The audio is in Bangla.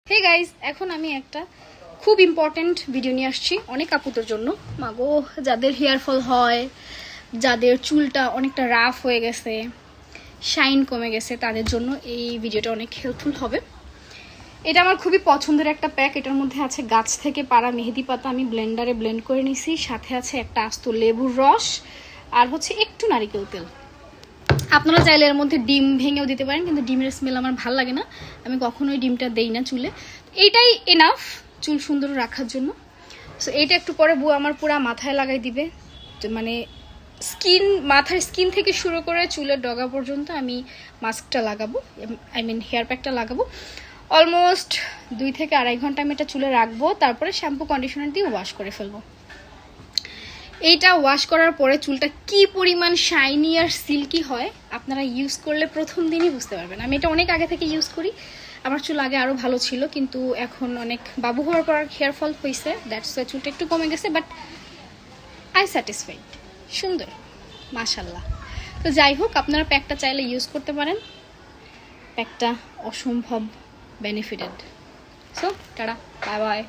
হে গাইজ, এখন আমি একটা খুব ইম্পর্টেন্ট ভিডিও নিয়ে আসছি অনেক আপুদের জন্য। মাগো, যাদের হেয়ার ফল হয়, যাদের চুলটা অনেকটা রাফ হয়ে গেছে, শাইন কমে গেছে, তাদের জন্য এই ভিডিওটা অনেক হেল্পফুল হবে। এটা আমার খুবই পছন্দের একটা প্যাক। এটার মধ্যে আছে গাছ থেকে পাড়া মেহেদি পাতা, আমি ব্লেন্ডারে ব্লেন্ড করে নিছি। সাথে আছে একটা আস্ত লেবুর রস, আর হচ্ছে একটু নারিকেল তেল। আপনারা চাইলে এর মধ্যে ডিম ভেঙেও দিতে পারেন, কিন্তু ডিমের স্মেল আমার ভালো লাগে না, আমি কখনোই ডিমটা দেই না চুলে। এইটাই এনাফ চুল সুন্দর রাখার জন্য। সো এইটা একটু পরে বউ আমার পুরা মাথায় লাগাই দিবে, মানে মাথার স্কিন থেকে শুরু করে চুলের ডগা পর্যন্ত আমি মাস্কটা লাগাবো, হেয়ার প্যাকটা লাগাবো। অলমোস্ট 2 থেকে আড়াই ঘন্টা আমি এটা চুলে রাখবো, তারপরে শ্যাম্পু কন্ডিশনার দিয়ে ওয়াশ করে ফেলবো। এইটা ওয়াশ করার পরে চুলটা কি পরিমাণ শাইনি আর সিল্কি হয় আপনারা ইউজ করলে প্রথম দিনই বুঝতে পারবেন। আমি এটা অনেক আগে থেকে ইউজ করি, আমার চুল আগে আরও ভালো ছিল, কিন্তু এখন অনেক বাবু হওয়ার পর হেয়ার ফল হয়েছে, দ্যাটস ওয়াই চুলটা একটু কমে গেছে, বাট আই স্যাটিসফাইড, সুন্দর মাশাল্লাহ। তো যাই হোক, আপনারা প্যাকটা চাইলে ইউজ করতে পারেন, প্যাকটা অসম্ভব benefited. So tata, bye bye.